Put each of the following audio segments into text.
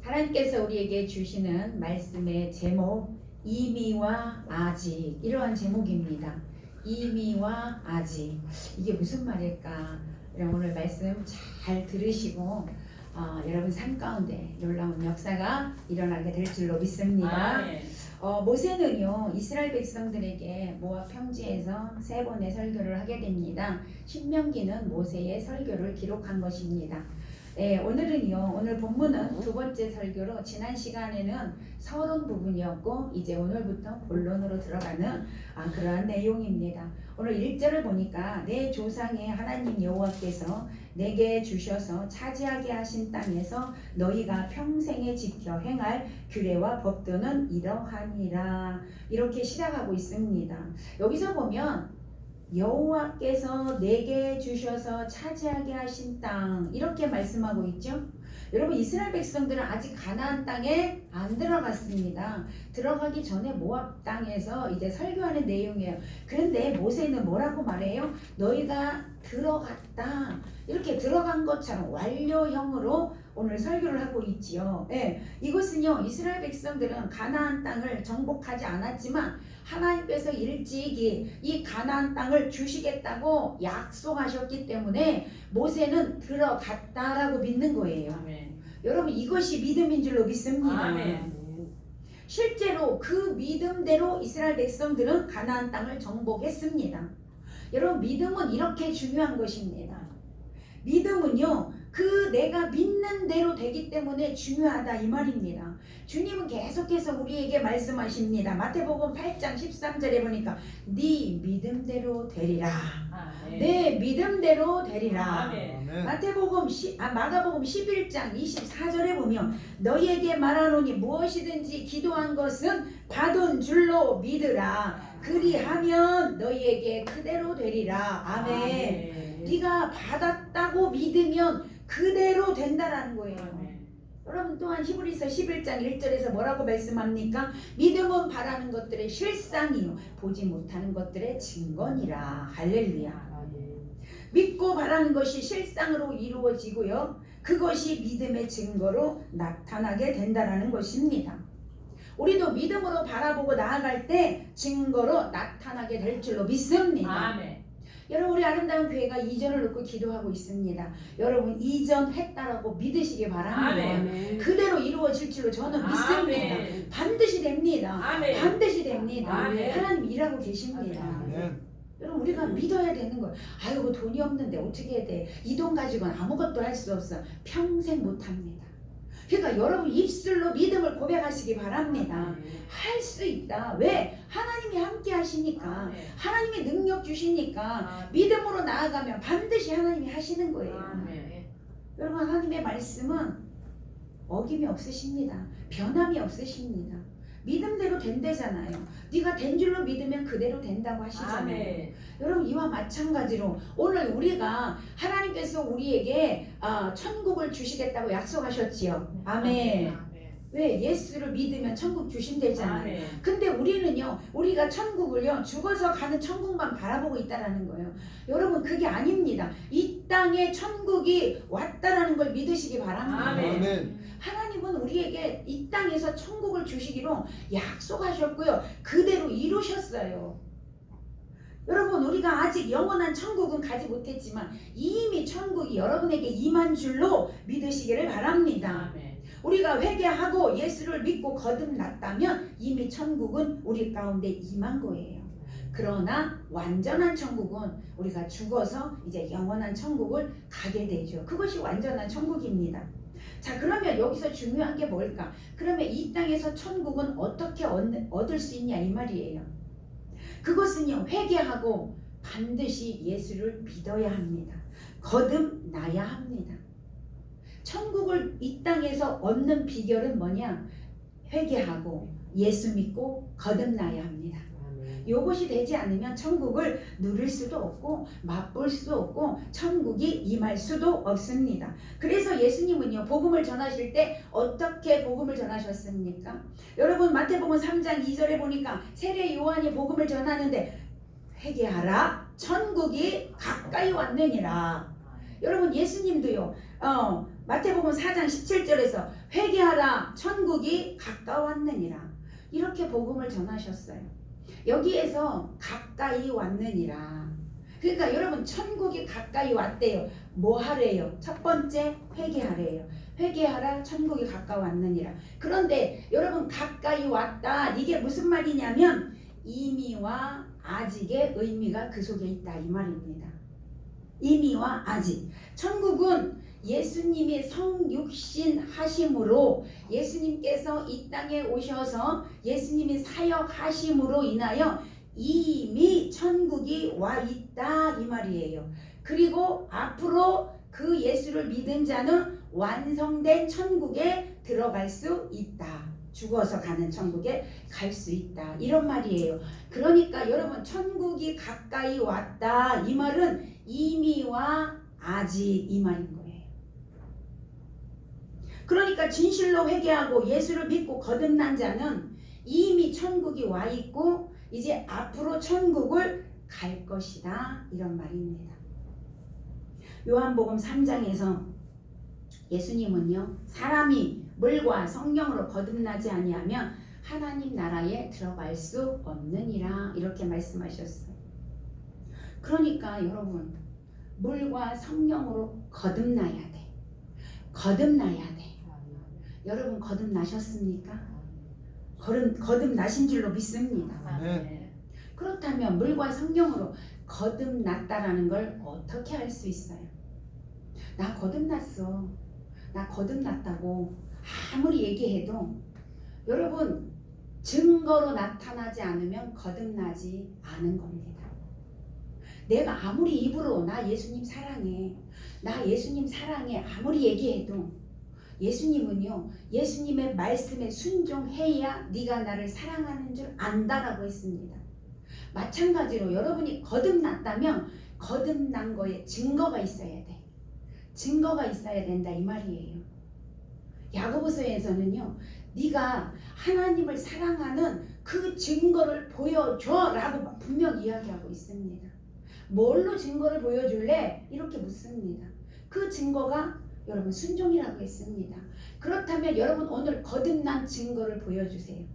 하나님께서 우리에게 주시는 말씀의 제목 이미와 아직, 이러한 제목입니다. 이미와 아직, 이게 무슨 말일까? 오늘 말씀 잘 들으시고 여러분 삶 가운데 놀라운 역사가 일어나게 될 줄로 믿습니다. 모세는요 이스라엘 백성들에게 모압 평지에서 3번의 설교를 하게 됩니다. 신명기는 모세의 설교를 기록한 것입니다. 오늘은요, 오늘 본문은 2번째 설교로 지난 시간에는 서론 부분이었고 이제 오늘부터 본론으로 들어가는 그러한 내용입니다. 오늘 1절을 보니까 내 조상의 하나님 여호와께서 내게 주셔서 차지하게 하신 땅에서 너희가 평생에 지켜 행할 규례와 법도는 이러하니라, 이렇게 시작하고 있습니다. 여기서 보면 여호와께서 내게 주셔서 차지하게 하신 땅, 이렇게 말씀하고 있죠. 여러분, 이스라엘 백성들은 아직 가나안 땅에 안 들어갔습니다. 들어가기 전에 모압 땅에서 이제 설교하는 내용이에요. 그런데 모세는 뭐라고 말해요? 너희가 들어갔다, 이렇게 들어간 것처럼 완료형으로 오늘 설교를 하고 있지요. 이것은요, 이스라엘 백성들은 가나안 땅을 정복하지 않았지만 하나님께서 일찍이 이 가나안 땅을 주시겠다고 약속하셨기 때문에 모세는 들어갔다라고 믿는 거예요. 아멘. 여러분, 이것이 믿음인 줄로 믿습니다. 아멘. 실제로 그 믿음대로 이스라엘 백성들은 가나안 땅을 정복했습니다. 여러분, 믿음은 이렇게 중요한 것입니다. 믿음은요, 내가 믿는 대로 되기 때문에 중요하다, 이 말입니다. 주님은 계속해서 우리에게 말씀하십니다. 마태복음 8장 13절에 보니까 네 믿음대로 되리라. 내 믿음대로 되리라. 마가복음 11장 24절에 보면 너희에게 말하노니 무엇이든지 기도한 것은 받은 줄로 믿으라. 그리하면 너희에게 그대로 되리라. 아멘. 네가 받았다고 믿으면 그대로 된다라는 거예요. 여러분, 또한 히브리서 11장 1절에서 뭐라고 말씀합니까? 믿음은 바라는 것들의 실상이요 보지 못하는 것들의 증거니라. 할렐루야. 믿고 바라는 것이 실상으로 이루어지고요, 그것이 믿음의 증거로 나타나게 된다라는 것입니다. 우리도 믿음으로 바라보고 나아갈 때 증거로 나타나게 될 줄로 믿습니다. 아멘. 여러분, 우리 아름다운 교회가 이전을 놓고 기도하고 있습니다. 여러분, 이전했다라고 믿으시기 바랍니다. 아멘. 그대로 이루어질 줄로 저는 믿습니다. 아멘. 반드시 됩니다. 아멘. 반드시 됩니다. 아멘. 하나님 일하고 계십니다. 아멘. 여러분, 우리가 믿어야 되는 거예요. 아이고, 돈이 없는데 어떻게 해야 돼? 이 돈 가지고는 아무것도 할 수 없어. 평생 못합니다. 그러니까 여러분, 입술로 믿음을 고백하시기 바랍니다. 할 수 있다. 왜? 하나님이 함께 하시니까, 하나님이 능력 주시니까 믿음으로 나아가면 반드시 하나님이 하시는 거예요. 여러분, 하나님의 말씀은 어김이 없으십니다. 변함이 없으십니다. 믿음대로 된대잖아요. 네가 된 줄로 믿으면 그대로 된다고 하시잖아요. 아멘. 여러분, 이와 마찬가지로 오늘 우리가 하나님께서 우리에게 천국을 주시겠다고 약속하셨지요. 아멘. 왜? 예수를 믿으면 천국 주신대잖아요. 아멘. 근데 우리는요, 우리가 천국을요 죽어서 가는 천국만 바라보고 있다라는 거예요. 여러분, 그게 아닙니다. 이 땅에 천국이 왔다라는 걸 믿으시기 바랍니다. 아멘. 하나님은 우리에게 이 땅에서 천국을 주시기로 약속하셨고요, 그대로 이루셨어요. 여러분, 우리가 아직 영원한 천국은 가지 못했지만 이미 천국이 여러분에게 임한 줄로 믿으시기를 바랍니다. 아멘. 우리가 회개하고 예수를 믿고 거듭났다면 이미 천국은 우리 가운데 임한 거예요. 그러나 완전한 천국은 우리가 죽어서 이제 영원한 천국을 가게 되죠. 그것이 완전한 천국입니다. 자, 그러면 여기서 중요한 게 뭘까? 그러면 이 땅에서 천국은 어떻게 얻을 수 있냐, 이 말이에요. 그것은요, 회개하고 반드시 예수를 믿어야 합니다. 거듭나야 합니다. 천국을 이 땅에서 얻는 비결은 뭐냐? 회개하고 예수 믿고 거듭나야 합니다. 이것이 되지 않으면 천국을 누릴 수도 없고 맛볼 수도 없고 천국이 임할 수도 없습니다. 그래서 예수님은요, 복음을 전하실 때 어떻게 복음을 전하셨습니까? 여러분, 마태복음 3장 2절에 보니까 세례 요한이 복음을 전하는데 회개하라, 천국이 가까이 왔느니라. 여러분, 예수님도요 마태복음 4장 17절에서 회개하라 천국이 가까웠느니라 이렇게 복음을 전하셨어요. 여기에서 가까이 왔느니라. 그러니까 여러분 천국이 가까이 왔대요. 뭐 하래요? 첫 번째 회개하래요. 회개하라 천국이 가까웠느니라. 그런데 여러분 가까이 왔다 이게 무슨 말이냐면 이미와 아직의 의미가 그 속에 있다 이 말입니다. 이미와 아직. 천국은 예수님이 성육신 하심으로 예수님께서 이 땅에 오셔서 예수님이 사역하심으로 인하여 이미 천국이 와 있다 이 말이에요. 그리고 앞으로 그 예수를 믿은 자는 완성된 천국에 들어갈 수 있다. 죽어서 가는 천국에 갈 수 있다 이런 말이에요. 그러니까 여러분 천국이 가까이 왔다 이 말은 이미와 아직 이 말인 거예요. 그러니까 진실로 회개하고 예수를 믿고 거듭난 자는 이미 천국이 와 있고 이제 앞으로 천국을 갈 것이다 이런 말입니다. 요한복음 3장에서 예수님은요 사람이 물과 성령으로 거듭나지 아니하면 하나님 나라에 들어갈 수 없느니라 이렇게 말씀하셨어요. 그러니까 여러분 물과 성령으로 거듭나야 돼. 거듭나야 돼. 여러분 거듭나셨습니까? 거듭나신 줄로 믿습니다. 네. 그렇다면 물과 성령으로 거듭났다라는 걸 어떻게 알 수 있어요? 나 거듭났어. 나 거듭났다고 아무리 얘기해도 여러분 증거로 나타나지 않으면 거듭나지 않은 겁니다. 내가 아무리 입으로 나 예수님 사랑해. 나 예수님 사랑해 아무리 얘기해도 예수님은요 예수님의 말씀에 순종해야 네가 나를 사랑하는 줄 안다라고 했습니다. 마찬가지로 여러분이 거듭났다면 거듭난 거에 증거가 있어야 돼. 증거가 있어야 된다 이 말이에요. 야고보서에서는요 네가 하나님을 사랑하는 그 증거를 보여줘 라고 분명 이야기하고 있습니다. 뭘로 증거를 보여줄래? 이렇게 묻습니다. 그 증거가 여러분 순종이라고 했습니다. 그렇다면 여러분 오늘 거듭난 증거를 보여주세요.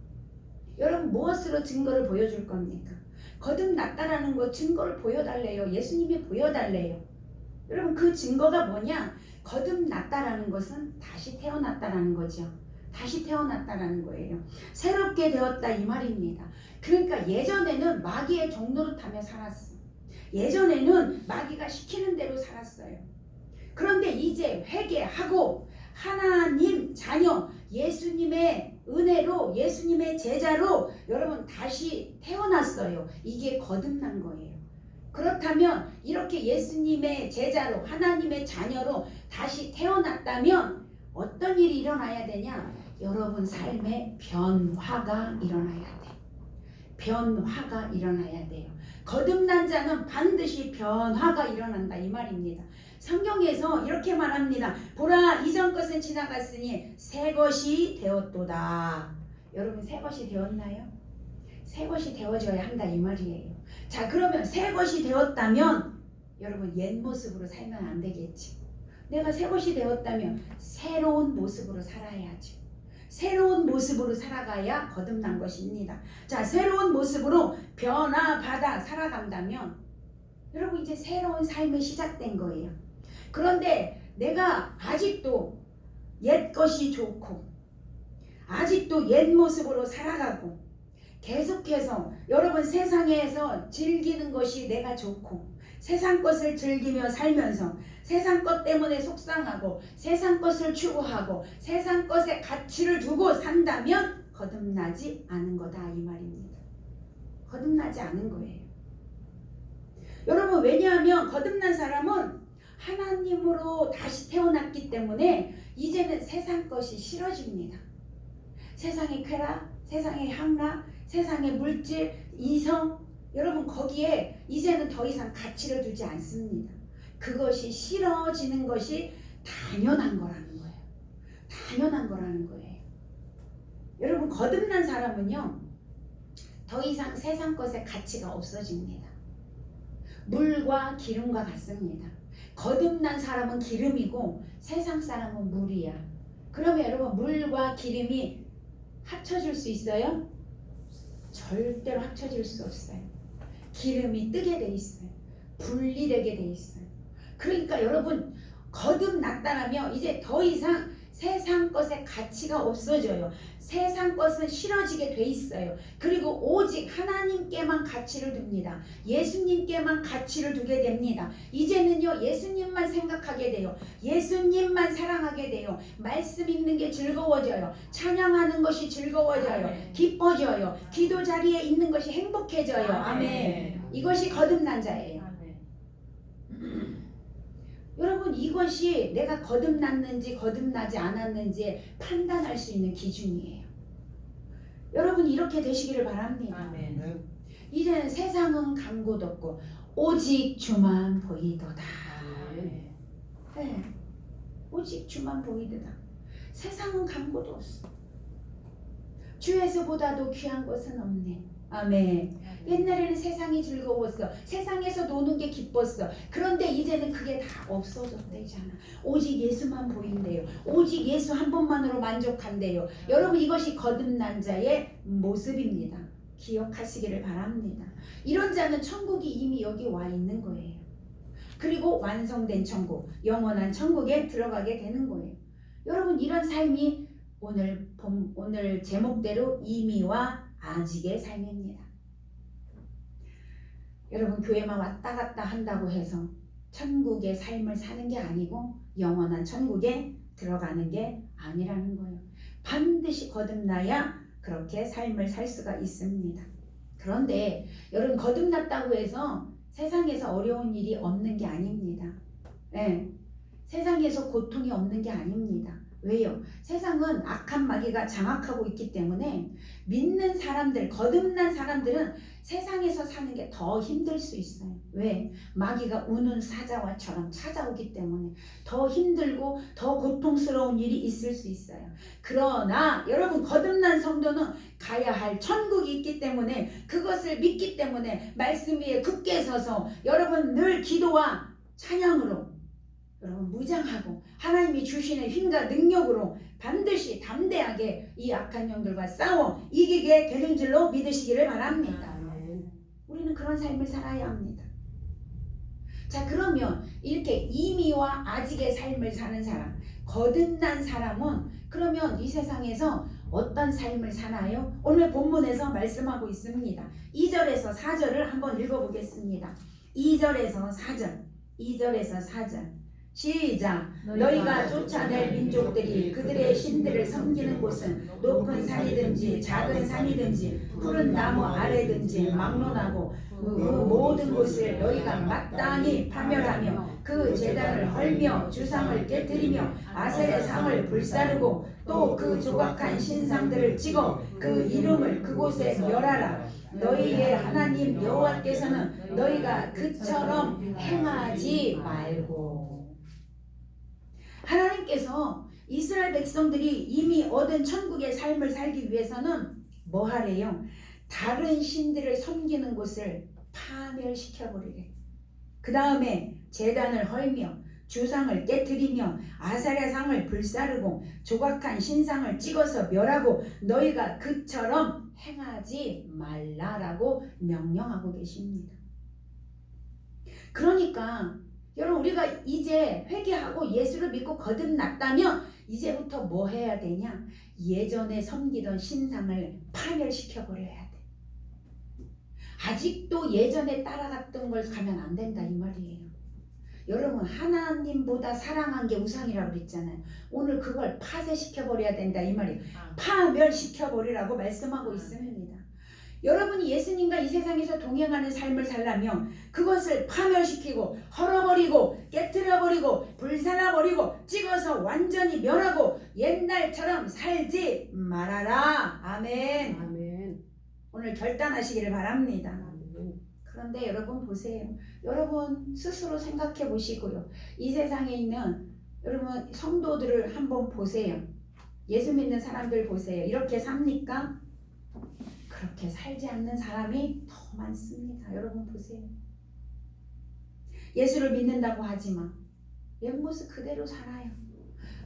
여러분 무엇으로 증거를 보여줄 겁니까? 거듭났다라는 거 증거를 보여달래요. 예수님이 보여달래요. 여러분 그 증거가 뭐냐? 거듭났다라는 것은 다시 태어났다라는 거죠. 다시 태어났다라는 거예요. 새롭게 되었다 이 말입니다. 그러니까 예전에는 마귀의 종노릇하며 살았어. 예전에는 마귀가 시키는 대로 살았어요. 그런데 이제 회개하고 하나님 자녀 예수님의 은혜로 예수님의 제자로 여러분 다시 태어났어요. 이게 거듭난 거예요. 그렇다면 이렇게 예수님의 제자로 하나님의 자녀로 다시 태어났다면 어떤 일이 일어나야 되냐? 여러분 삶에 변화가 일어나야 돼. 변화가 일어나야 돼요. 거듭난 자는 반드시 변화가 일어난다 이 말입니다. 성경에서 이렇게 말합니다. 보라 이전 것은 지나갔으니 새 것이 되었도다. 여러분 새 것이 되었나요? 새 것이 되어져야 한다 이 말이에요. 자 그러면 새 것이 되었다면 여러분 옛 모습으로 살면 안 되겠지. 내가 새 것이 되었다면 새로운 모습으로 살아야지. 새로운 모습으로 살아가야 거듭난 것입니다. 자 새로운 모습으로 변화받아 살아간다면 여러분 이제 새로운 삶이 시작된 거예요. 그런데 내가 아직도 옛 것이 좋고 아직도 옛 모습으로 살아가고 계속해서 여러분 세상에서 즐기는 것이 내가 좋고 세상 것을 즐기며 살면서 세상 것 때문에 속상하고 세상 것을 추구하고 세상 것에 가치를 두고 산다면 거듭나지 않은 거다 이 말입니다. 거듭나지 않은 거예요. 여러분 왜냐하면 거듭난 사람은 하나님으로 다시 태어났기 때문에 이제는 세상 것이 싫어집니다. 세상의 쾌락, 세상의 향락, 세상의 물질, 이성 여러분 거기에 이제는 더 이상 가치를 두지 않습니다. 그것이 싫어지는 것이 당연한 거라는 거예요. 당연한 거라는 거예요. 여러분 거듭난 사람은요 더 이상 세상 것의 가치가 없어집니다. 물과 기름과 같습니다. 거듭난 사람은 기름이고 세상 사람은 물이야. 그러면 여러분 물과 기름이 합쳐질 수 있어요? 절대로 합쳐질 수 없어요. 기름이 뜨게 돼 있어요. 분리되게 돼 있어요. 그러니까 여러분 거듭났다라면 이제 더 이상 세상 것의 가치가 없어져요. 세상 것은 싫어지게 돼 있어요. 그리고 오직 하나님께만 가치를 둡니다. 예수님께만 가치를 두게 됩니다. 이제는요 예수님만 생각하게 돼요. 예수님만 사랑하게 돼요. 말씀 읽는 게 즐거워져요. 찬양하는 것이 즐거워져요. 아멘. 기뻐져요. 기도 자리에 있는 것이 행복해져요. 아멘. 이것이 거듭난 자예요. 여러분 이것이 내가 거듭났는지 거듭나지 않았는지 판단할 수 있는 기준이에요. 여러분 이렇게 되시기를 바랍니다. 아멘. 이제는 세상은 간 곳 없고 오직 주만 보이도다. 아멘. 네. 오직 주만 보이도다. 세상은 간 곳 없어. 주에서보다도 귀한 것은 없네. 아멘. 옛날에는 세상이 즐거웠어. 세상에서 노는 게 기뻤어. 그런데 이제는 그게 다 없어졌대잖아. 오직 예수만 보인대요. 오직 예수 한 분만으로 만족한대요. 여러분 이것이 거듭난 자의 모습입니다. 기억하시기를 바랍니다. 이런 자는 천국이 이미 여기 와 있는 거예요. 그리고 완성된 천국, 영원한 천국에 들어가게 되는 거예요. 여러분 이런 삶이 오늘 제목대로 이미와 아직의 삶입니다. 여러분 교회만 왔다 갔다 한다고 해서 천국의 삶을 사는 게 아니고 영원한 천국에 들어가는 게 아니라는 거예요. 반드시 거듭나야 그렇게 삶을 살 수가 있습니다. 그런데 여러분 거듭났다고 해서 세상에서 어려운 일이 없는 게 아닙니다. 네. 세상에서 고통이 없는 게 아닙니다. 왜요? 세상은 악한 마귀가 장악하고 있기 때문에 믿는 사람들, 거듭난 사람들은 세상에서 사는 게 더 힘들 수 있어요. 왜? 마귀가 우는 사자와처럼 찾아오기 때문에 더 힘들고 더 고통스러운 일이 있을 수 있어요. 그러나 여러분 거듭난 성도는 가야 할 천국이 있기 때문에 그것을 믿기 때문에 말씀 위에 굳게 서서 여러분 늘 기도와 찬양으로 여러분 무장하고 하나님이 주시는 힘과 능력으로 반드시 담대하게 이 악한 영들과 싸워 이기게 되는 줄로 믿으시기를 바랍니다. 우리는 그런 삶을 살아야 합니다. 자 그러면 이렇게 이미와 아직의 삶을 사는 사람, 거듭난 사람은 그러면 이 세상에서 어떤 삶을 사나요? 오늘 본문에서 말씀하고 있습니다. 2절에서 4절을 한번 읽어보겠습니다. 2절에서 4절 시작. 너희가 쫓아낼 민족들이 그들의 신들을 섬기는 곳은 높은 산이든지 작은 산이든지 푸른 나무 아래든지 막론하고 그 모든 곳을 너희가 마땅히 파멸하며 그 제단을 헐며 주상을 깨뜨리며 아세의 상을 불사르고 또 그 조각한 신상들을 찍어 그 이름을 그곳에 멸하라. 너희의 하나님 여호와께서는 너희가 그처럼 행하지 말고. 하나님께서 이스라엘 백성들이 이미 얻은 천국의 삶을 살기 위해서는 뭐 하래요? 다른 신들을 섬기는 곳을 파멸시켜버리래. 그 다음에 제단을 헐며 주상을 깨뜨리며 아사랴 상을 불사르고 조각한 신상을 찍어서 멸하고 너희가 그처럼 행하지 말라라고 명령하고 계십니다. 그러니까 여러분 우리가 이제 회개하고 예수를 믿고 거듭났다면 이제부터 뭐 해야 되냐? 예전에 섬기던 신상을 파멸시켜버려야 돼. 아직도 예전에 따라갔던 걸 가면 안 된다 이 말이에요. 여러분 하나님보다 사랑한 게 우상이라고 그랬잖아요. 오늘 그걸 파쇄시켜버려야 된다 이 말이에요. 파멸시켜버리라고 말씀하고 있습니다. 여러분이 예수님과 이 세상에서 동행하는 삶을 살려면 그것을 파멸시키고 헐어버리고 깨트려버리고 불살라버리고 찍어서 완전히 멸하고 옛날처럼 살지 말아라. 아멘. 아멘. 오늘 결단하시기를 바랍니다. 아멘. 그런데 여러분 보세요. 여러분 스스로 생각해 보시고요. 이 세상에 있는 여러분 성도들을 한번 보세요. 예수 믿는 사람들 보세요. 이렇게 삽니까? 그렇게 살지 않는 사람이 더 많습니다. 여러분 보세요. 예수를 믿는다고 하지만 옛모습 그대로 살아요.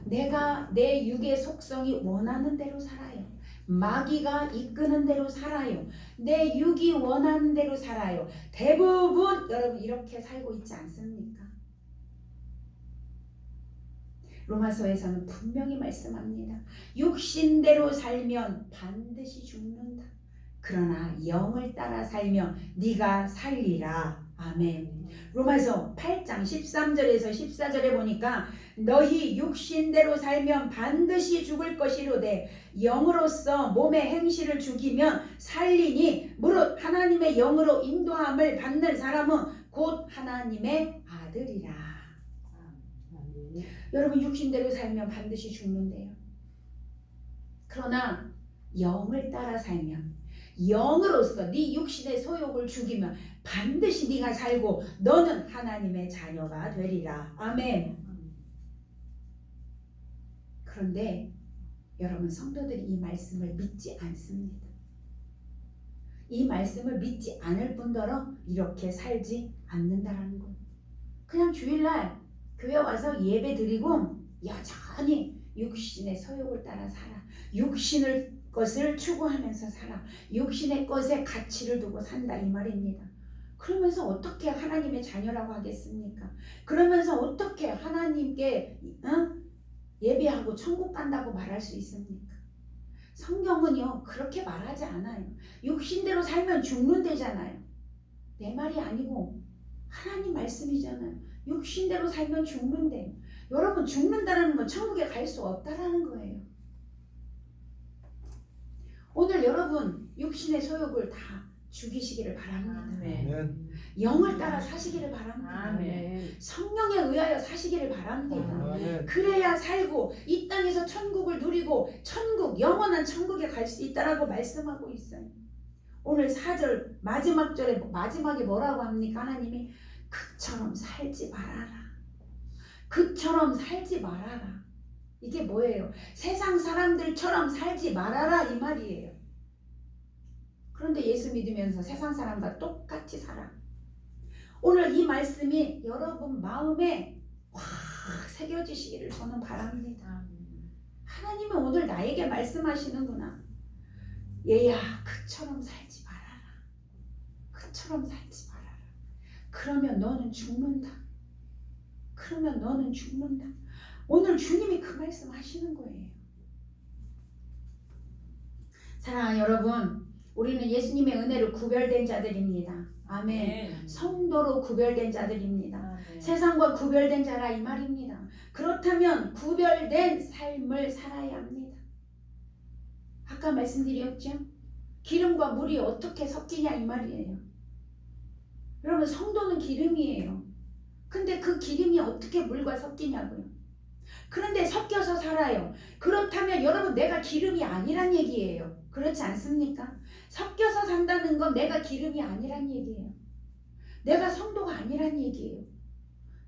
내가 내 육의 속성이 원하는 대로 살아요. 마귀가 이끄는 대로 살아요. 내 육이 원하는 대로 살아요. 대부분 여러분 이렇게 살고 있지 않습니까? 로마서에서는 분명히 말씀합니다. 육신대로 살면 반드시 죽는다. 그러나 영을 따라 살면 네가 살리라. 아멘. 로마서 8장 13절에서 14절에 보니까 너희 육신대로 살면 반드시 죽을 것이로되 영으로서 몸의 행실을 죽이면 살리니 무릇 하나님의 영으로 인도함을 받는 사람은 곧 하나님의 아들이라. 여러분 육신대로 살면 반드시 죽는데요. 그러나 영을 따라 살면 영으로서 네 육신의 소욕을 죽이면 반드시 네가 살고 너는 하나님의 자녀가 되리라. 아멘. 그런데 여러분 성도들이 이 말씀을 믿지 않습니다. 이 말씀을 믿지 않을 뿐더러 이렇게 살지 않는다라는 거예요. 그냥 주일날 교회 와서 예배 드리고 여전히 육신의 소욕을 따라 살아. 육신을 것을 추구하면서 살아. 육신의 것에 가치를 두고 산다 이 말입니다. 그러면서 어떻게 하나님의 자녀라고 하겠습니까? 그러면서 어떻게 하나님께 예배하고 천국 간다고 말할 수 있습니까? 성경은요 그렇게 말하지 않아요. 육신대로 살면 죽는다잖아요. 내 말이 아니고 하나님 말씀이잖아요. 육신대로 살면 죽는데 여러분 죽는다는 건 천국에 갈 수 없다라는 거예요. 오늘 여러분 육신의 소욕을 다 죽이시기를 바랍니다. 아멘. 영을 따라 사시기를 바랍니다. 아멘. 성령에 의하여 사시기를 바랍니다. 아멘. 그래야 살고 이 땅에서 천국을 누리고 천국 영원한 천국에 갈 수 있다라고 말씀하고 있어요. 오늘 4절 마지막 절에 마지막에 뭐라고 합니까? 하나님이 그처럼 살지 말아라. 그처럼 살지 말아라. 이게 뭐예요? 세상 사람들처럼 살지 말아라 이 말이에요. 그런데 예수 믿으면서 세상 사람과 똑같이 살아. 오늘 이 말씀이 여러분 마음에 확 새겨지시기를 저는 바랍니다. 하나님은 오늘 나에게 말씀하시는구나. 얘야 그처럼 살지 말아라. 그처럼 살지 말아라. 그러면 너는 죽는다. 그러면 너는 죽는다. 오늘 주님이 그 말씀 하시는 거예요. 사랑하는 여러분, 우리는 예수님의 은혜로 구별된 자들입니다. 아멘. 성도로 구별된 자들입니다. 아멘. 세상과 구별된 자라 이 말입니다. 그렇다면 구별된 삶을 살아야 합니다. 아까 말씀드렸죠? 기름과 물이 어떻게 섞이냐 이 말이에요. 여러분 성도는 기름이에요. 근데 그 기름이 어떻게 물과 섞이냐고요. 그런데 섞여서 살아요. 그렇다면 여러분 내가 기름이 아니란 얘기예요. 그렇지 않습니까? 섞여서 산다는 건 내가 기름이 아니란 얘기예요. 내가 성도가 아니란 얘기예요.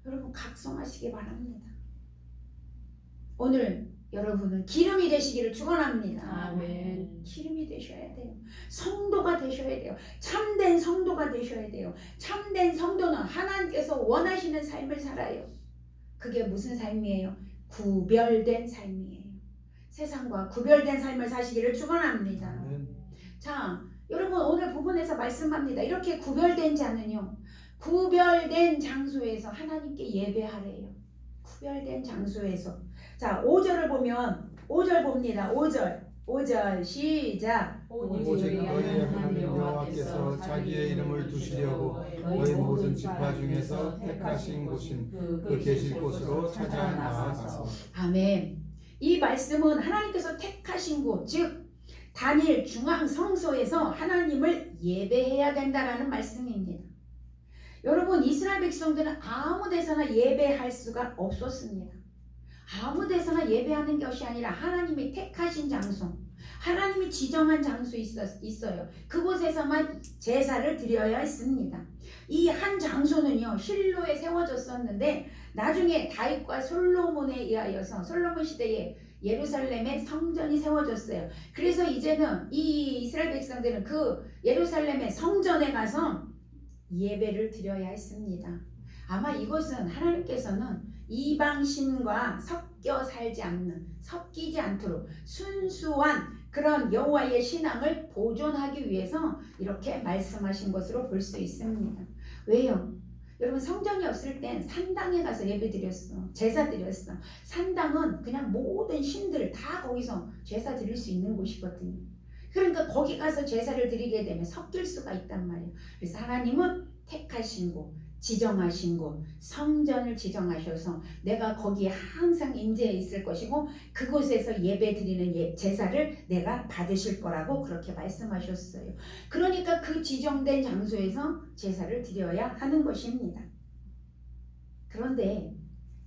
여러분 각성하시기 바랍니다. 오늘 여러분은 기름이 되시기를 축원합니다. 아멘. 기름이 되셔야 돼요. 성도가 되셔야 돼요. 참된 성도가 되셔야 돼요. 참된 성도는 하나님께서 원하시는 삶을 살아요. 그게 무슨 삶이에요? 구별된 삶이에요. 세상과 구별된 삶을 사시기를 축원합니다. 아멘. 자, 여러분 오늘 부분에서 말씀합니다. 이렇게 구별된 자는요. 구별된 장소에서 하나님께 예배하래요. 구별된 장소에서. 자, 5절을 보면 5절 봅니다. 5절 시작. 오직 너희 하나님 여호와께서 자기의 이름을 두시려고 너희 모든 지파 중에서 택하신 곳인 그 계실 곳으로 찾아 나아가서. 아멘. 이 말씀은 하나님께서 택하신 곳, 즉 단일 중앙 성소에서 하나님을 예배해야 된다라는 말씀입니다. 여러분 이스라엘 백성들은 아무 데서나 예배할 수가 없었습니다. 아무 데서나 예배하는 것이 아니라 하나님이 택하신 장소, 하나님이 지정한 장소 있어요. 그곳에서만 제사를 드려야 했습니다. 이 한 장소는요 실로에 세워졌었는데 나중에 다윗과 솔로몬에 의하여서 솔로몬 시대에 예루살렘에 성전이 세워졌어요. 그래서 이제는 이 이스라엘 백성들은 그 예루살렘의 성전에 가서 예배를 드려야 했습니다. 아마 이것은 하나님께서는 이방신과 섞여 살지 않는, 섞이지 않도록 순수한 그런 여호와의 신앙을 보존하기 위해서 이렇게 말씀하신 것으로 볼 수 있습니다. 왜요? 여러분 성전이 없을 땐 산당에 가서 예배 드렸어. 제사 드렸어. 산당은 그냥 모든 신들 다 거기서 제사 드릴 수 있는 곳이거든요. 그러니까 거기 가서 제사를 드리게 되면 섞일 수가 있단 말이에요. 그래서 하나님은 택하신 곳, 지정하신 곳, 성전을 지정하셔서 내가 거기에 항상 임재해 있을 것이고 그곳에서 예배 드리는 제사를 내가 받으실 거라고 그렇게 말씀하셨어요. 그러니까 그 지정된 장소에서 제사를 드려야 하는 것입니다. 그런데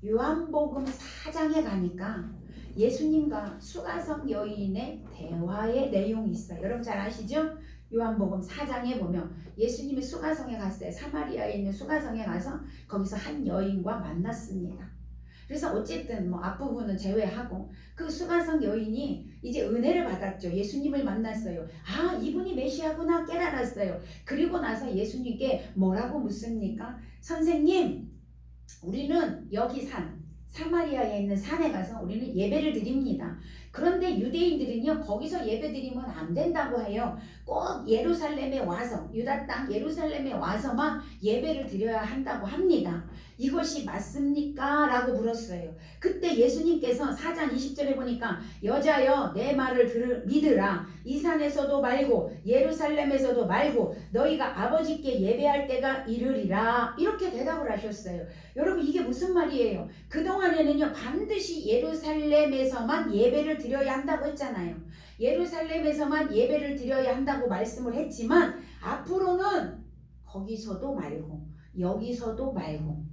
요한복음 4장에 가니까 예수님과 수가성 여인의 대화의 내용이 있어요. 여러분 잘 아시죠? 요한복음 4장에 보면 예수님이 수가성에 갔어요. 사마리아에 있는 수가성에 가서 거기서 한 여인과 만났습니다. 그래서 어쨌든 뭐 앞부분은 제외하고 그 수가성 여인이 이제 은혜를 받았죠. 예수님을 만났어요. 아, 이분이 메시아구나 깨달았어요. 그리고 나서 예수님께 뭐라고 묻습니까? 선생님, 우리는 여기 사마리아에 있는 산에 가서 우리는 예배를 드립니다. 그런데 유대인들은요 거기서 예배 드리면 안 된다고 해요. 꼭 예루살렘에 와서 유다 땅 예루살렘에 와서만 예배를 드려야 한다고 합니다. 이것이 맞습니까? 라고 물었어요. 그때 예수님께서 4장 20절에 보니까 여자여 내 말을 믿으라. 이 산에서도 말고 예루살렘에서도 말고 너희가 아버지께 예배할 때가 이르리라. 이렇게 대답을 하셨어요. 여러분 이게 무슨 말이에요? 그동안에는요 반드시 예루살렘에서만 예배를 드려야 한다고 했잖아요. 예루살렘에서만 예배를 드려야 한다고 말씀을 했지만 앞으로는 거기서도 말고 여기서도 말고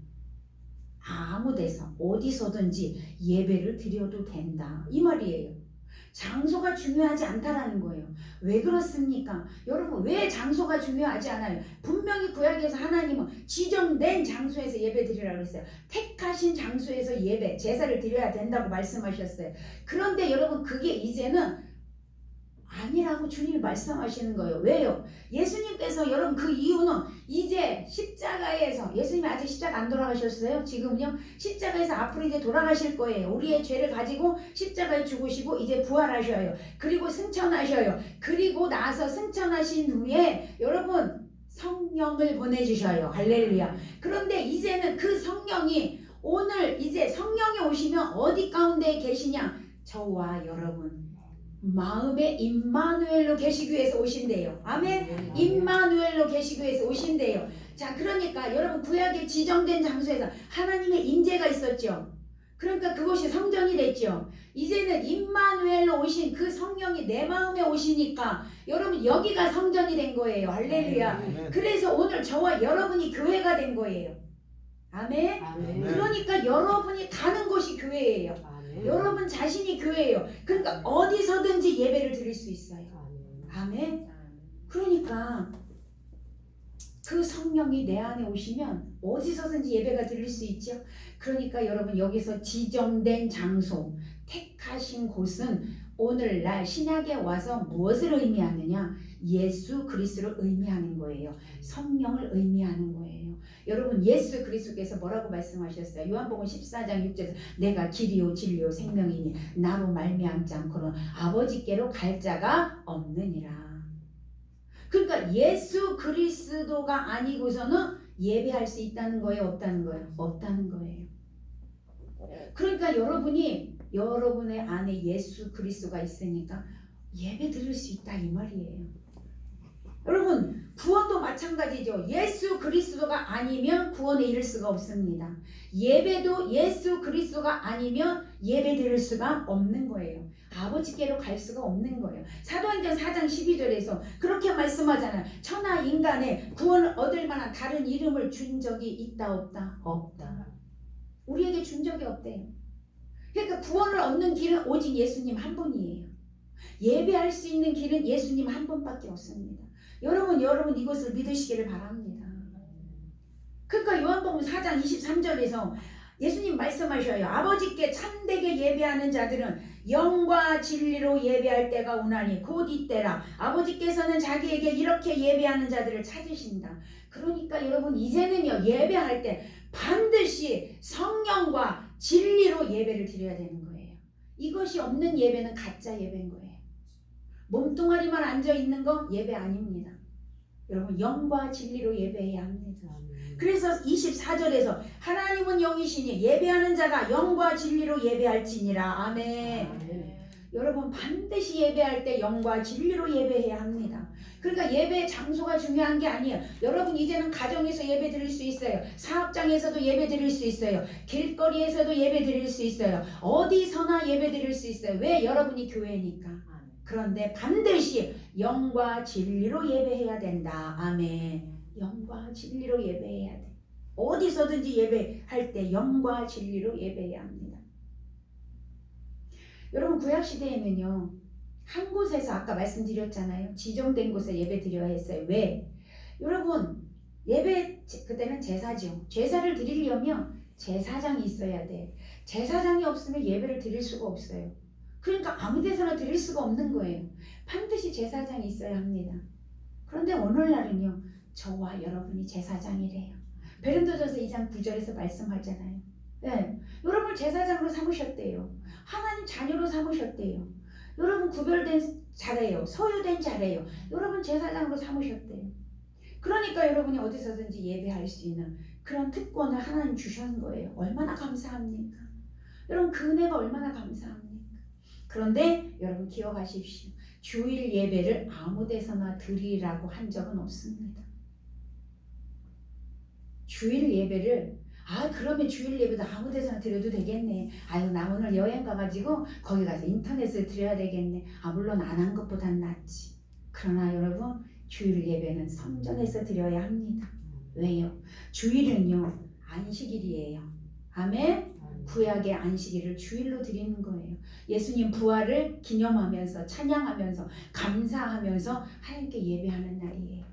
아무 데서 어디서든지 예배를 드려도 된다 이 말이에요. 장소가 중요하지 않다라는 거예요. 왜 그렇습니까? 여러분 왜 장소가 중요하지 않아요? 분명히 구약에서 하나님은 지정된 장소에서 예배 드리라고 했어요. 택하신 장소에서 예배, 제사를 드려야 된다고 말씀하셨어요. 그런데 여러분 그게 이제는 아니라고 주님이 말씀하시는 거예요. 왜요? 예수님께서 여러분 그 이유는 이제 십자가에서 예수님이 아직 십자가 안 돌아가셨어요. 지금요 십자가에서 앞으로 이제 돌아가실 거예요. 우리의 죄를 가지고 십자가에 죽으시고 이제 부활하셔요. 그리고 승천하셔요. 그리고 나서 승천하신 후에 여러분 성령을 보내주셔요. 할렐루야. 그런데 이제는 그 성령이 오늘 이제 성령이 오시면 어디 가운데 계시냐? 저와 여러분 마음에 임마누엘로 계시기 위해서 오신대요. 아멘. 임마누엘로 계시기 위해서 오신대요. 자, 그러니까 여러분 구약에 지정된 장소에서 하나님의 임재가 있었죠. 그러니까 그곳이 성전이 됐죠. 이제는 임마누엘로 오신 그 성령이 내 마음에 오시니까 여러분 여기가 성전이 된 거예요. 할렐루야. 그래서 오늘 저와 여러분이 교회가 된 거예요. 아멘. 그러니까 여러분이 가는 곳이 교회예요. 여러분 자신이 교회예요. 그러니까 어디서든지 예배를 드릴 수 있어요. 아멘. 그러니까 그 성령이 내 안에 오시면 어디서든지 예배가 드릴 수 있죠. 그러니까 여러분 여기서 지정된 장소, 택하신 곳은 오늘날 신약에 와서 무엇을 의미하느냐? 예수 그리스도를 의미하는 거예요. 성령을 의미하는 거예요. 여러분 예수 그리스도께서 뭐라고 말씀하셨어요? 요한복음 14장 6절에서 내가 길이요 진리요 생명이니 나로 말미암지 않고는 아버지께로 갈 자가 없느니라. 그러니까 예수 그리스도가 아니고서는 예배할 수 있다는 거예요? 없다는 거예요? 없다는 거예요. 그러니까 여러분의 안에 예수 그리스도가 있으니까 예배 드릴 수 있다 이 말이에요. 여러분 구원도 마찬가지죠. 예수 그리스도가 아니면 구원에 이를 수가 없습니다. 예배도 예수 그리스도가 아니면 예배 드릴 수가 없는 거예요. 아버지께로 갈 수가 없는 거예요. 사도행전 4장 12절에서 그렇게 말씀하잖아요. 천하 인간의 구원을 얻을 만한 다른 이름을 준 적이 있다 없다? 없다. 우리에게 준 적이 없대요. 그러니까 구원을 얻는 길은 오직 예수님 한 분이에요. 예배할 수 있는 길은 예수님 한 분밖에 없습니다. 여러분 이것을 믿으시기를 바랍니다. 그러니까 요한복음 4장 23절에서 예수님 말씀하셔요. 아버지께 참되게 예배하는 자들은 영과 진리로 예배할 때가 오나니 곧 이때라. 아버지께서는 자기에게 이렇게 예배하는 자들을 찾으신다. 그러니까 여러분 이제는요 예배할 때 반드시 성령과 진리로 예배를 드려야 되는 거예요. 이것이 없는 예배는 가짜 예배인 거예요. 몸뚱아리만 앉아 있는 거 예배 아닙니다. 여러분 영과 진리로 예배해야 합니다. 그래서 24절에서 하나님은 영이시니 예배하는 자가 영과 진리로 예배할지니라. 아멘. 여러분 반드시 예배할 때 영과 진리로 예배해야 합니다. 그러니까 예배 장소가 중요한 게 아니에요. 여러분 이제는 가정에서 예배 드릴 수 있어요. 사업장에서도 예배 드릴 수 있어요. 길거리에서도 예배 드릴 수 있어요. 어디서나 예배 드릴 수 있어요. 왜? 여러분이 교회니까. 그런데 반드시 영과 진리로 예배해야 된다. 아멘. 영과 진리로 예배해야 돼. 어디서든지 예배할 때 영과 진리로 예배해야 합니다. 여러분 구약시대에는요 한 곳에서 아까 말씀드렸잖아요. 지정된 곳에 예배 드려야 했어요. 왜? 여러분 예배 그때는 제사죠. 제사를 드리려면 제사장이 있어야 돼. 제사장이 없으면 예배를 드릴 수가 없어요. 그러니까 아무 데서나 드릴 수가 없는 거예요. 반드시 제사장이 있어야 합니다. 그런데 오늘날은요 저와 여러분이 제사장이래요. 베른도전서 2장 9절에서 말씀하잖아요. 네, 여러분을 제사장으로 삼으셨대요. 하나님 자녀로 삼으셨대요. 여러분 구별된 자래요. 소유된 자래요. 여러분 제사장으로 삼으셨대요. 그러니까 여러분이 어디서든지 예배할 수 있는 그런 특권을 하나님 주신 거예요. 얼마나 감사합니까? 여러분 그 은혜가 얼마나 감사합니까? 그런데 여러분 기억하십시오. 주일 예배를 아무 데서나 드리라고 한 적은 없습니다. 주일 예배를 그러면 주일 예배도 아무 데서나 드려도 되겠네. 나 오늘 여행 가가지고 거기 가서 인터넷을 드려야 되겠네. 물론 안 한 것보단 낫지. 그러나 여러분 주일 예배는 성전에서 드려야 합니다. 왜요? 주일은요 안식일이에요. 아멘. 구약의 안식일을 주일로 드리는 거예요. 예수님 부활을 기념하면서 찬양하면서 감사하면서 하나님께 예배하는 날이에요.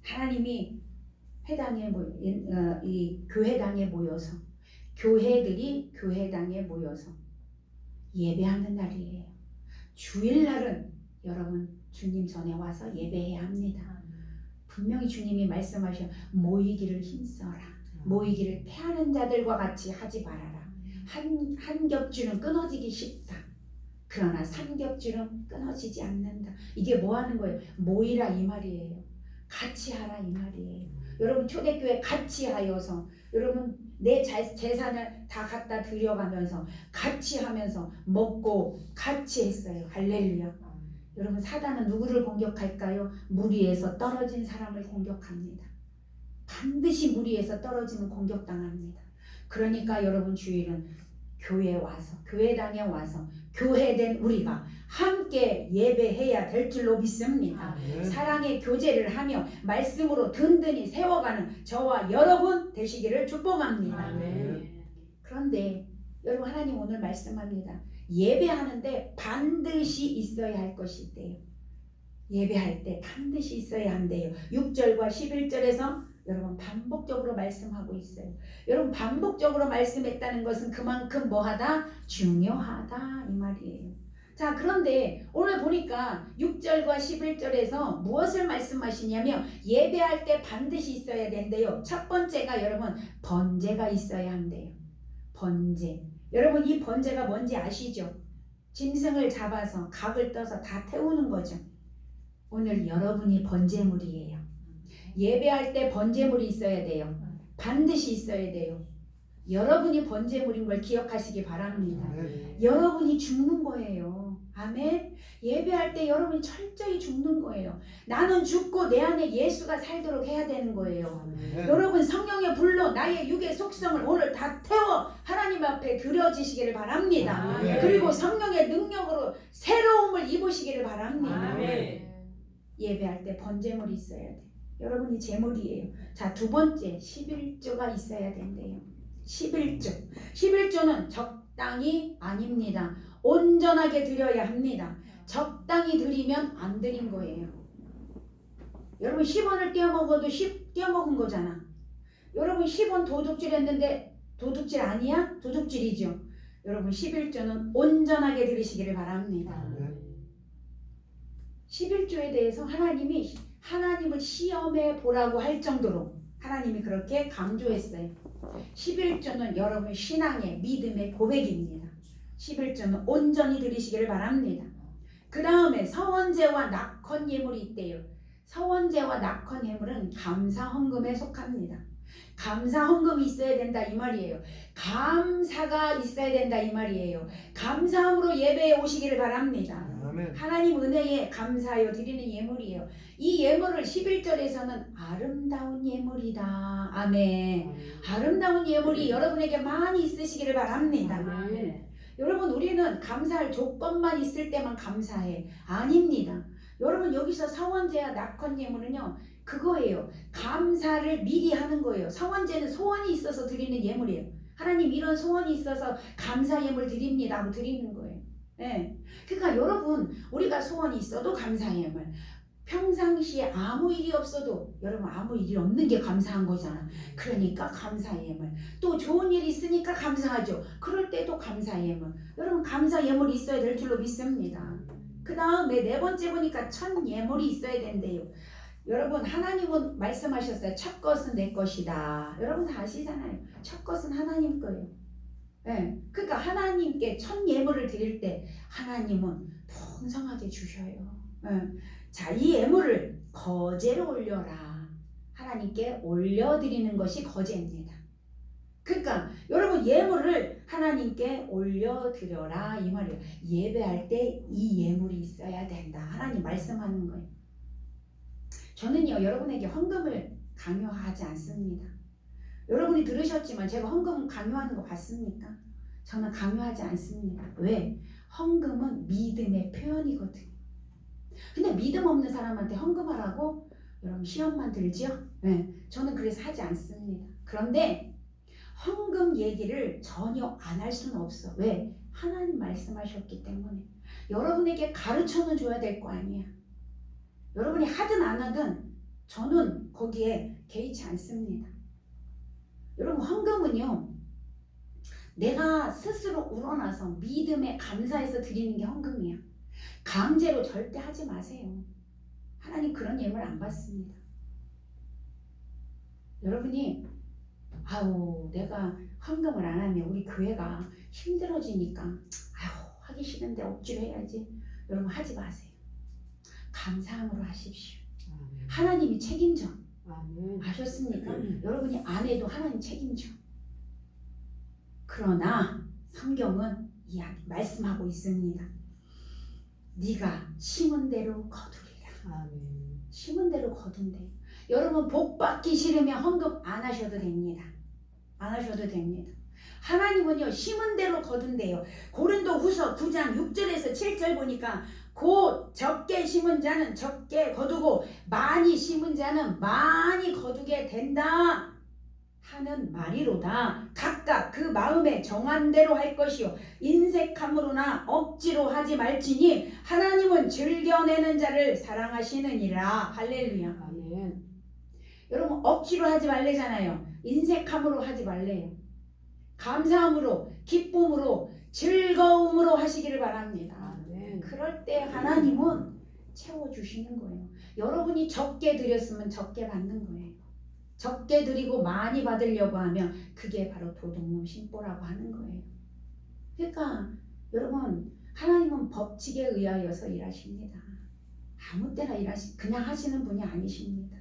하나님이 이 교회당에 모여서 교회들이 교회당에 모여서 예배하는 날이에요. 주일날은 여러분 주님 전에 와서 예배해야 합니다. 분명히 주님이 말씀하셔 모이기를 힘써라. 모이기를 패하는 자들과 같이 하지 말아라. 한 겹줄은 끊어지기 쉽다. 그러나 삼겹줄은 끊어지지 않는다. 이게 뭐 하는 거예요? 모이라 이 말이에요. 같이 하라 이 말이에요. 여러분 초대교회 같이 하여서 여러분 내 재산을 다 갖다 드려가면서 같이 하면서 먹고 같이 했어요. 할렐루야. 여러분 사단은 누구를 공격할까요? 무리에서 떨어진 사람을 공격합니다. 반드시 무리에서 떨어지면 공격당합니다. 그러니까 여러분 주일은 교회에 와서 교회당에 와서 교회된 우리가 함께 예배해야 될 줄로 믿습니다. 사랑의 교제를 하며 말씀으로 든든히 세워가는 저와 여러분 되시기를 축복합니다. 그런데 여러분 하나님 오늘 말씀합니다. 예배하는데 반드시 있어야 할 것이 있대요. 예배할 때 반드시 있어야 한대요. 6절과 11절에서 여러분 반복적으로 말씀하고 있어요. 여러분 반복적으로 말씀했다는 것은 그만큼 뭐하다? 중요하다 이 말이에요. 자 그런데 오늘 보니까 6절과 11절에서 무엇을 말씀하시냐면 예배할 때 반드시 있어야 된대요. 첫 번째가 여러분 번제가 있어야 한대요. 번제. 여러분 이 번제가 뭔지 아시죠? 짐승을 잡아서 각을 떠서 다 태우는 거죠. 오늘 여러분이 번제물이에요. 예배할 때 번제물이 있어야 돼요. 반드시 있어야 돼요. 여러분이 번제물인 걸 기억하시기 바랍니다. 여러분이 죽는 거예요. 아멘. 예배할 때 여러분이 철저히 죽는 거예요. 나는 죽고 내 안에 예수가 살도록 해야 되는 거예요. 여러분 성령의 불로 나의 육의 속성을 오늘 다 태워 하나님 앞에 드려지시기를 바랍니다. 그리고 성령의 능력으로 새로움을 입으시기를 바랍니다. 예배할 때 번제물이 있어야 돼. 여러분이 제물이에요. 자, 두 번째 11조가 있어야 된대요. 11조. 11조는 적당히 아닙니다. 온전하게 드려야 합니다. 적당히 드리면 안 드린 거예요. 여러분 10원을 떼어먹어도 떼어먹은 거잖아. 여러분 10원 도둑질 했는데 도둑질 아니야? 도둑질이죠. 여러분 11조는 온전하게 드리시기를 바랍니다. 11조에 대해서 하나님을 시험해 보라고 할 정도로 하나님이 그렇게 강조했어요. 11조는 여러분의 신앙의 믿음의 고백입니다. 11조는 온전히 드리시기를 바랍니다. 그 다음에 서원제와 낙헌 예물이 있대요. 서원제와 낙헌 예물은 감사 헌금에 속합니다. 감사 헌금이 있어야 된다 이 말이에요. 감사가 있어야 된다 이 말이에요. 감사함으로 예배에 오시기를 바랍니다. 아멘. 하나님 은혜에 감사하여 드리는 예물이에요. 이 예물을 11절에서는 아름다운 예물이다. 아멘. 아름다운 예물이 여러분에게 많이 있으시기를 바랍니다. 아멘. 여러분 우리는 감사할 조건만 있을 때만 감사해. 아닙니다. 여러분 여기서 서원제와 낙헌 예물은요. 그거예요. 감사를 미리 하는 거예요. 서원제는 소원이 있어서 드리는 예물이에요. 하나님 이런 소원이 있어서 감사 예물 드립니다 하고 드리는 거예요. 네. 그러니까 여러분 우리가 소원이 있어도 감사 예물. 평상시에 아무 일이 없어도 여러분 아무 일이 없는 게 감사한 거잖아. 그러니까 감사 예물. 또 좋은 일이 있으니까 감사하죠. 그럴 때도 감사 예물. 여러분 감사 예물이 있어야 될 줄로 믿습니다. 그 다음에 네 번째 보니까 첫 예물이 있어야 된대요. 여러분 하나님은 말씀하셨어요. 첫 것은 내 것이다. 여러분 다 아시잖아요. 첫 것은 하나님 거예요. 네. 그러니까 하나님께 첫 예물을 드릴 때 하나님은 풍성하게 주셔요. 네. 자, 이 예물을 거제로 올려라. 하나님께 올려드리는 것이 거제입니다. 그러니까 여러분 예물을 하나님께 올려드려라 이 말이에요. 예배할 때 이 예물이 있어야 된다. 하나님 말씀하는 거예요. 저는요 여러분에게 헌금을 강요하지 않습니다. 여러분이 들으셨지만 제가 헌금 강요하는 거 봤습니까? 저는 강요하지 않습니다. 왜? 헌금은 믿음의 표현이거든요. 근데 믿음 없는 사람한테 헌금하라고 여러분 시험만 들죠? 네, 저는 그래서 하지 않습니다. 그런데 헌금 얘기를 전혀 안 할 수는 없어. 왜? 하나님 말씀하셨기 때문에. 여러분에게 가르쳐는 줘야 될 거 아니야. 여러분이 하든 안 하든 저는 거기에 개의치 않습니다. 여러분 헌금은요 내가 스스로 우러나서 믿음에 감사해서 드리는 게 헌금이야. 강제로 절대 하지 마세요. 하나님 그런 예물 안 받습니다. 여러분이 아우 내가 헌금을 안 하면 우리 교회가 힘들어지니까 아유 하기 싫은데 억지로 해야지. 여러분 하지 마세요. 감사함으로 하십시오. 하나님이 책임져. 아셨습니까? 여러분이 안 해도 하나님 책임져. 그러나 성경은 말씀하고 있습니다. 네가 심은 대로 거두리라. 심은 대로 거둔대. 여러분 복 받기 싫으면 헌금 안 하셔도 됩니다. 안 하셔도 됩니다. 하나님은요 심은 대로 거둔대요. 고린도후서 9장 6절에서 7절 보니까 곧 적게 심은 자는 적게 거두고 많이 심은 자는 많이 거두게 된다 하는 말이로다. 각각 그 마음에 정한 대로 할 것이요 인색함으로나 억지로 하지 말지니 하나님은 즐겨내는 자를 사랑하시느니라. 할렐루야. 아멘. 여러분 억지로 하지 말래잖아요. 인색함으로 하지 말래요. 감사함으로 기쁨으로 즐거움으로 하시기를 바랍니다. 아멘. 그럴 때 하나님은 채워주시는 거예요. 여러분이 적게 드렸으면 적게 받는 거예요. 적게 드리고 많이 받으려고 하면 그게 바로 도둑놈 심보라고 하는 거예요. 그러니까 여러분 하나님은 법칙에 의하여서 일하십니다. 아무 때나 그냥 하시는 분이 아니십니다.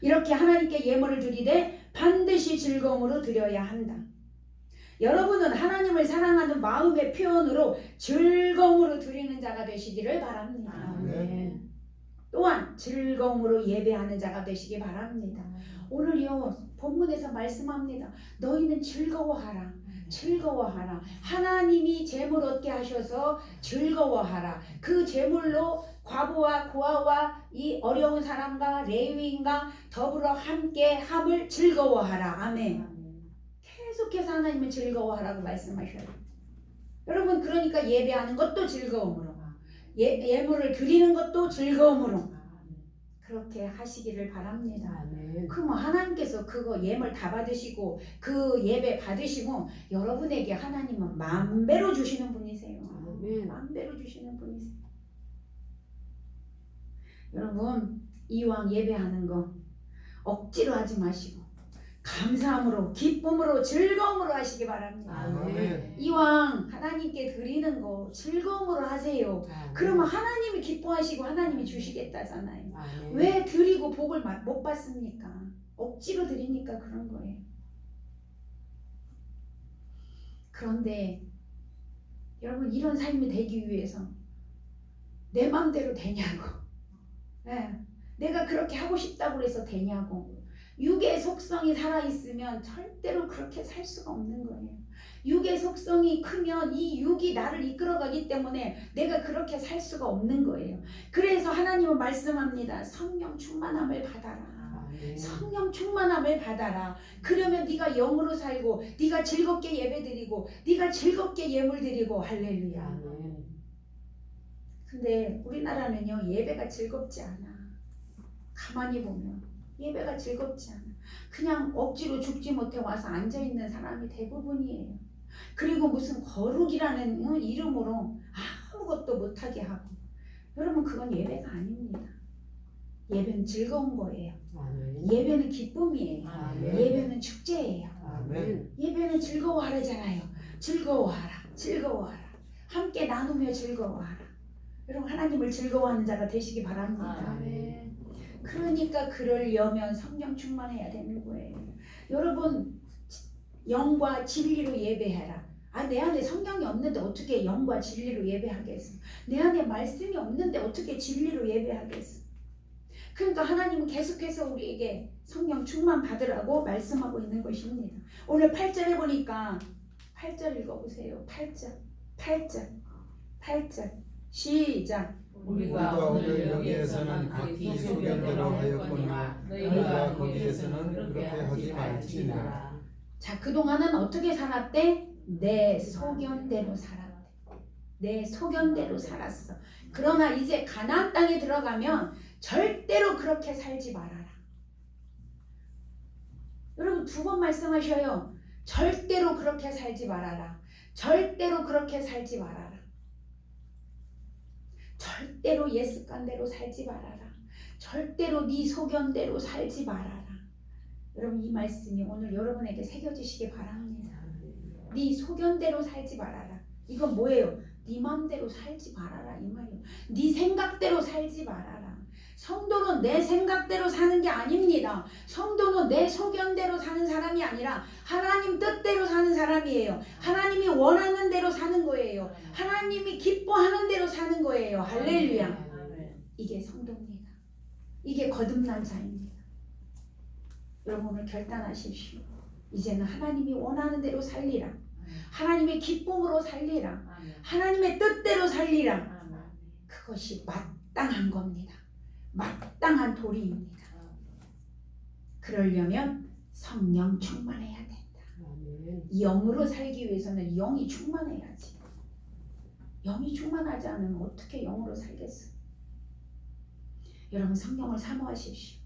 이렇게 하나님께 예물을 드리되 반드시 즐거움으로 드려야 한다. 여러분은 하나님을 사랑하는 마음의 표현으로 즐거움으로 드리는 자가 되시기를 바랍니다. 아멘. 또한 즐거움으로 예배하는 자가 되시기 바랍니다. 오늘요 본문에서 말씀합니다. 너희는 즐거워하라. 즐거워하라. 하나님이 재물 얻게 하셔서 즐거워하라. 그 재물로 과부와 고아와 이 어려운 사람과 레위인과 더불어 함께 함을 즐거워하라. 아멘. 계속해서 하나님은 즐거워하라고 말씀하셔요. 여러분 그러니까 예배하는 것도 즐거움으로 예물을 드리는 것도 즐거움으로 그렇게 하시기를 바랍니다. 아멘. 그럼 하나님께서 그거 예물 다 받으시고 그 예배 받으시고 여러분에게 하나님은 만배로 주시는 분이세요. 아멘. 만배로 주시는 분이세요. 여러분 이왕 예배하는 거 억지로 하지 마시고 감사함으로 기쁨으로 즐거움으로 하시기 바랍니다. 아멘. 이왕 하나님께 드리는 거 즐거움으로 하세요. 그러면 하나님이 기뻐하시고 하나님이 주시겠다잖아요. 왜 드리고 복을 못 받습니까? 억지로 드리니까 그런 거예요. 그런데 여러분 이런 삶이 되기 위해서 내 마음대로 되냐고, 내가 그렇게 하고 싶다고 해서 되냐고. 육의 속성이 살아있으면 절대로 그렇게 살 수가 없는 거예요. 육의 속성이 크면 이 육이 나를 이끌어가기 때문에 내가 그렇게 살 수가 없는 거예요. 그래서 하나님은 말씀합니다. 성령 충만함을 받아라. 성령 충만함을 받아라. 그러면 네가 영으로 살고 네가 즐겁게 예배드리고 네가 즐겁게 예물드리고 할렐루야. 근데 우리나라는요 예배가 즐겁지 않아. 가만히 보면 예배가 즐겁지 않아. 그냥 억지로 죽지 못해 와서 앉아있는 사람이 대부분이에요. 그리고 무슨 거룩이라는 이름으로 아무것도 못하게 하고. 여러분 그건 예배가 아닙니다. 예배는 즐거운 거예요. 예배는 기쁨이에요. 예배는 축제예요. 아멘. 예배는 즐거워하라잖아요. 즐거워하라. 즐거워하라. 함께 나누며 즐거워하라. 여러분 하나님을 즐거워하는 자가 되시기 바랍니다. 그러니까 그러려면 성령 충만해야 되는 거예요. 여러분 영과 진리로 예배해라. 내 안에 성령이 없는데 어떻게 영과 진리로 예배하겠어? 내 안에 말씀이 없는데 어떻게 진리로 예배하겠어? 그러니까 하나님은 계속해서 우리에게 성령 충만 받으라고 말씀하고 있는 것입니다. 오늘 8절에 보니까 8절 읽어보세요. 8절 시작. 우리가 오늘 여기에서는 각기 소견대로 하였거니와 너희가 거기에서는 그렇게 하지 말지니라. 자, 그동안은 어떻게 살았대? 내 소견대로 살았대. 내 소견대로 살았어. 그러나 이제 가나안 땅에 들어가면 절대로 그렇게 살지 말아라. 여러분 두 번 말씀하셔요. 절대로 그렇게 살지 말아라. 절대로 그렇게 살지 말아라. 절대로 옛 습관대로 살지 말아라. 절대로 네 소견대로 살지 말아라. 여러분 이 말씀이 오늘 여러분에게 새겨지시기 바랍니다. 네 소견대로 살지 말아라. 이건 뭐예요? 네 마음대로 살지 말아라 이 말이에요. 네 생각대로 살지 말아라. 성도는 내 생각대로 사는 게 아닙니다. 성도는 내 소견대로 사는 사람이 아니라 하나님 뜻대로 사는 사람이에요. 하나님이 원하는 대로 사는 거예요. 하나님이 기뻐하는 대로 사는 거예요. 할렐루야. 이게 성도입니다. 이게 거듭난 자입니다. 여러분 오늘 결단하십시오. 이제는 하나님이 원하는 대로 살리라. 하나님의 기쁨으로 살리라. 하나님의 뜻대로 살리라. 그것이 마땅한 겁니다. 마땅한 도리입니다. 그러려면 성령 충만해야 된다. 영으로 살기 위해서는 영이 충만해야지. 영이 충만하지 않으면 어떻게 영으로 살겠어? 여러분 성령을 사모하십시오.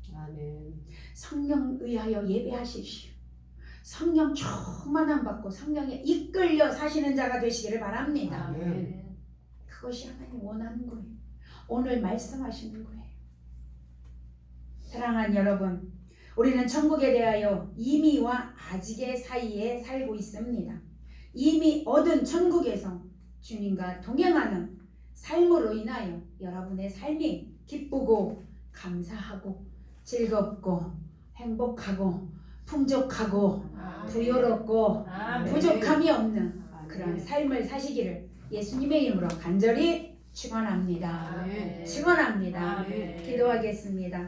성령 의하여 예배하십시오. 성령 충만함 받고 성령에 이끌려 사시는 자가 되시기를 바랍니다. 그것이 하나님 원하는 거예요. 오늘 말씀하시는 거예요. 사랑하는 여러분, 우리는 천국에 대하여 이미와 아직의 사이에 살고 있습니다. 이미 얻은 천국에서 주님과 동행하는 삶으로 인하여 여러분의 삶이 기쁘고 감사하고 즐겁고 행복하고 풍족하고 부요롭고 부족함이 없는 그런 삶을 사시기를 예수님의 이름으로 간절히 축원합니다. 축원합니다. 기도하겠습니다.